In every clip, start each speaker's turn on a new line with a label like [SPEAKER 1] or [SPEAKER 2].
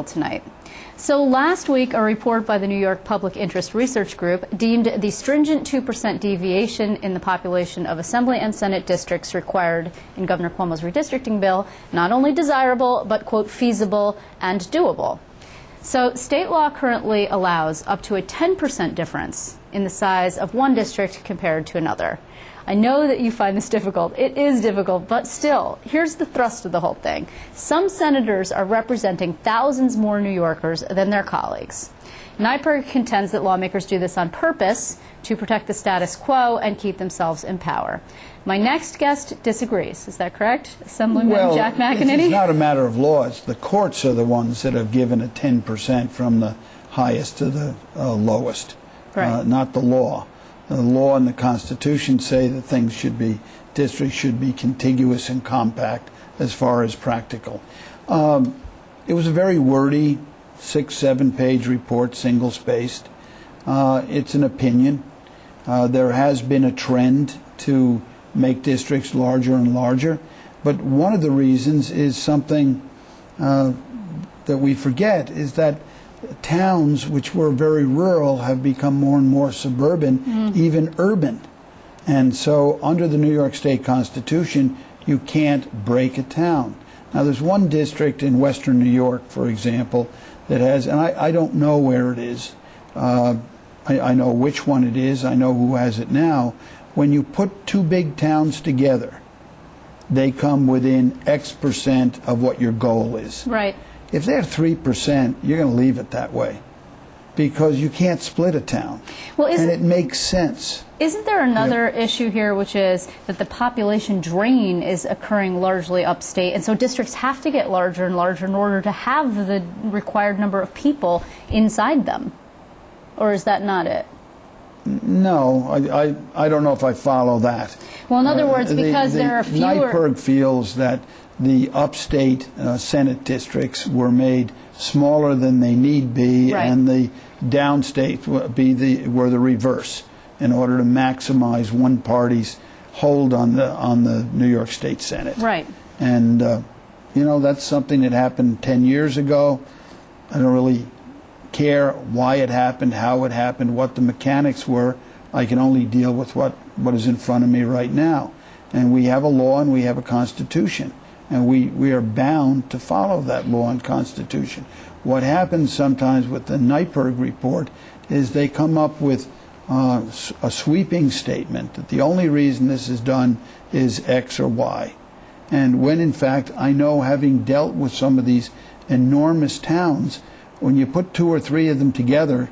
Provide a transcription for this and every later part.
[SPEAKER 1] tonight. So last week, a report by the New York Public Interest Research Group deemed the stringent 2% deviation in the population of Assembly and Senate districts required in Governor Cuomo's redistricting bill not only desirable, but, quote, feasible and doable. So state law currently allows up to a 10% difference in the size of one district compared to another. I know that you find this difficult. It is difficult, but still, here's the thrust of the whole thing. Some senators are representing thousands more New Yorkers than their colleagues. NYPIRG contends that lawmakers do this on purpose to protect the status quo and keep themselves in power. My next guest disagrees. Is that correct? Assemblyman Jack McEneny?
[SPEAKER 2] It's not a matter of law. It's the courts are the ones that have given a 10% from the highest to the lowest,
[SPEAKER 1] right.
[SPEAKER 2] Not the law. The law and the Constitution say that districts should be contiguous and compact as far as practical. It was a very wordy 6-7 page report, single-spaced. It's an opinion. There has been a trend to make districts larger and larger, but one of the reasons is something that we forget, is that towns which were very rural have become more and more suburban, even urban. And so under the New York State Constitution, you can't break a town. Now there's one district in western New York, for example, that has, and I don't know where it is. I know which one it is. I know who has it now. When you put two big towns together, they come within X% of what your goal is.
[SPEAKER 1] Right.
[SPEAKER 2] If they're 3%, you're going to leave it that way because you can't split a town. Well, and it makes sense.
[SPEAKER 1] Isn't there another issue here, which is that the population drain is occurring largely upstate, and so districts have to get larger and larger in order to have the required number of people inside them? Or is that not it?
[SPEAKER 2] No, I don't know if I follow that.
[SPEAKER 1] Well, in other words, because there are fewer...
[SPEAKER 2] NYPIRG feels that the upstate Senate districts were made smaller than they need be,
[SPEAKER 1] right.
[SPEAKER 2] And the downstate were the reverse, in order to maximize one party's hold on the New York State Senate.
[SPEAKER 1] Right.
[SPEAKER 2] And you know, that's something that happened 10 years ago. I don't really care why it happened, how it happened, what the mechanics were. I can only deal with what is in front of me right now. And we have a law and we have a constitution. And we are bound to follow that law and constitution. What happens sometimes with the NYPIRG report is they come up with a sweeping statement that the only reason this is done is X or Y. And when in fact I know, having dealt with some of these enormous towns, when you put 2 or 3 of them together,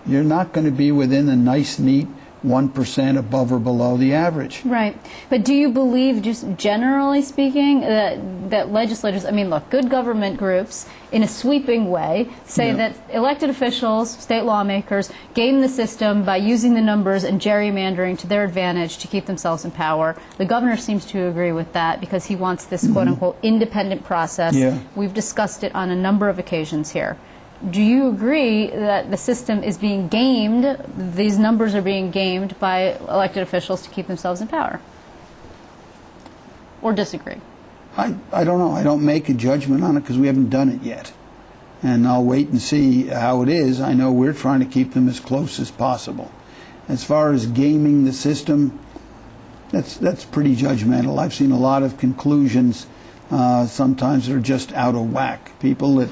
[SPEAKER 2] you're not going to be within a nice, neat 1% above or below the average.
[SPEAKER 1] Right. But do you believe, just generally speaking, that legislators, I mean, look, good government groups, in a sweeping way, say that elected officials, state lawmakers, game the system by using the numbers and gerrymandering to their advantage to keep themselves in power? The governor seems to agree with that because he wants this quote-unquote independent process. Yeah. We've discussed it on a number of occasions here. Do you agree that the system is being gamed, these numbers are being gamed by elected officials to keep themselves in power? Or disagree?
[SPEAKER 2] I don't know. I don't make a judgment on it because we haven't done it yet. And I'll wait and see how it is. I know we're trying to keep them as close as possible. As far as gaming the system, that's pretty judgmental. I've seen a lot of conclusions sometimes that are just out of whack. People that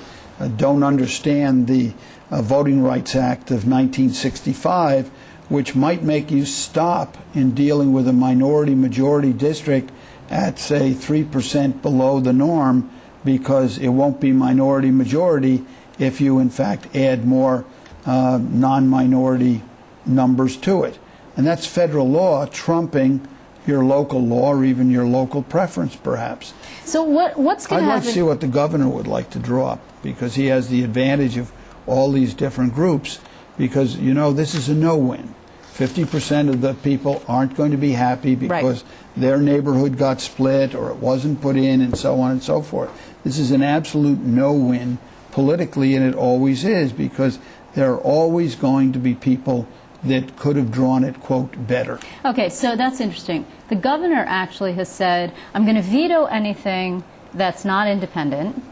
[SPEAKER 2] don't understand the Voting Rights Act of 1965, which might make you stop in dealing with a minority-majority district at, say, 3% below the norm, because it won't be minority-majority if you, in fact, add more non-minority numbers to it. And that's federal law trumping your local law or even your local preference, perhaps.
[SPEAKER 1] So what's going to happen?
[SPEAKER 2] I'd like to see what the governor would like to draw up, because he has the advantage of all these different groups, because, you know, this is a no-win. 50% of the people aren't going to be happy because their neighborhood got split or it wasn't put in, and so on and so forth. This is an absolute no-win politically, and it always is, because there are always going to be people that could have drawn it, quote, better.
[SPEAKER 1] Okay, so that's interesting. The governor actually has said, I'm going to veto anything that's not independent.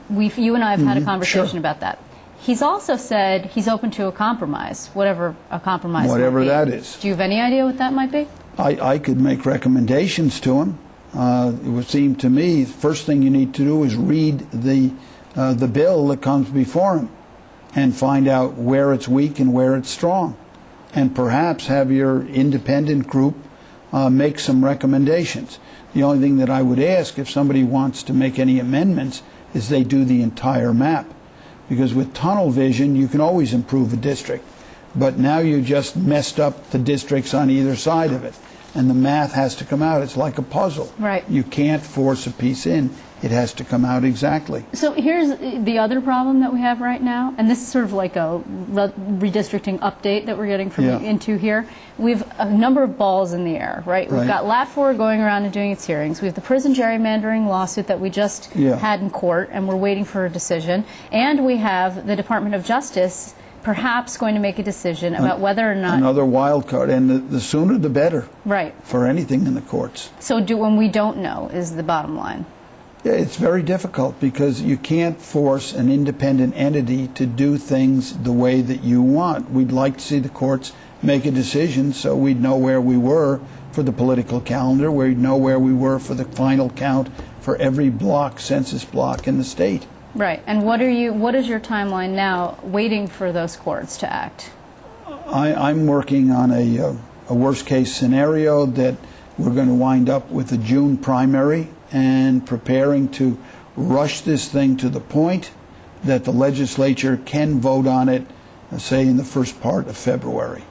[SPEAKER 1] You and I have had a conversation
[SPEAKER 2] sure.
[SPEAKER 1] about that. He's also said he's open to a compromise, whatever a compromise might
[SPEAKER 2] Whatever
[SPEAKER 1] be.
[SPEAKER 2] that is.
[SPEAKER 1] Do you have any idea what that might be?
[SPEAKER 2] I could make recommendations to him. It would seem to me the first thing you need to do is read the bill that comes before him and find out where it's weak and where it's strong, and perhaps have your independent group make some recommendations. The only thing that I would ask, if somebody wants to make any amendments, is they do the entire map. Because with tunnel vision, you can always improve a district. But now you just messed up the districts on either side of it. And the math has to come out. It's like a puzzle.
[SPEAKER 1] Right.
[SPEAKER 2] You can't force a piece in. It has to come out exactly.
[SPEAKER 1] So here's the other problem that we have right now, and this is sort of like a redistricting update that we're getting from into here. We have a number of balls in the air, right? We've got Lat 4 going around and doing its hearings. We have the prison gerrymandering lawsuit that we just had in court, and we're waiting for a decision. And we have the Department of Justice perhaps going to make a decision about whether or not...
[SPEAKER 2] Another wild card, and the sooner the better.
[SPEAKER 1] Right.
[SPEAKER 2] For anything in the courts.
[SPEAKER 1] So when we don't know is the bottom line.
[SPEAKER 2] Yeah, it's very difficult because you can't force an independent entity to do things the way that you want. We'd like to see the courts make a decision so we'd know where we were for the political calendar, we'd know where we were for the final count for every census block in the state.
[SPEAKER 1] Right. And what is your timeline now waiting for those courts to act?
[SPEAKER 2] I'm working on a worst case scenario that we're going to wind up with a June primary and preparing to rush this thing to the point that the legislature can vote on it, say, in the first part of February.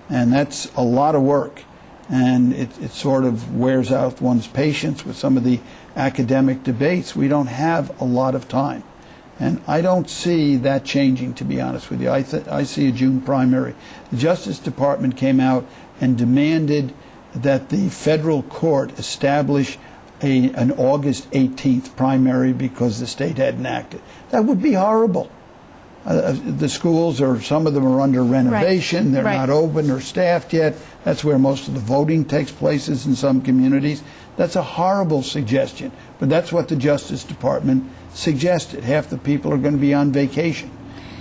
[SPEAKER 2] And that's a lot of work. And it sort of wears out one's patience with some of the academic debates. We don't have a lot of time. And I don't see that changing, to be honest with you. I see a June primary. The Justice Department came out and demanded that the federal court establish an August 18th primary because the state hadn't acted. That would be horrible. The schools, or some of them, are under renovation. They're not open or staffed yet. That's where most of the voting takes place, is in some communities. That's a horrible suggestion, but that's what the Justice Department suggested. Half the people are going to be on vacation,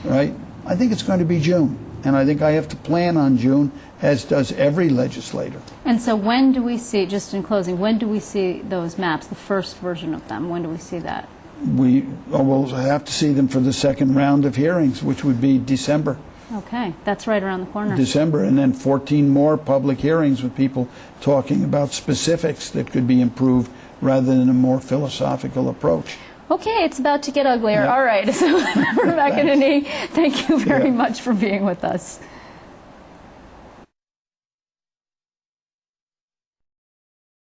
[SPEAKER 2] right? I think it's going to be June, and I think I have to plan on June, as does every legislator.
[SPEAKER 1] And so when do we see, just in closing, when do we see those maps, the first version of them? When do we see that?
[SPEAKER 2] We'll have to see them for the second round of hearings, which would be December.
[SPEAKER 1] Okay, that's right around the corner.
[SPEAKER 2] December, and then 14 more public hearings with people talking about specifics that could be improved rather than a more philosophical approach.
[SPEAKER 1] Okay, it's about to get uglier. All right, so Jack McEneny, thank you very much for being with us.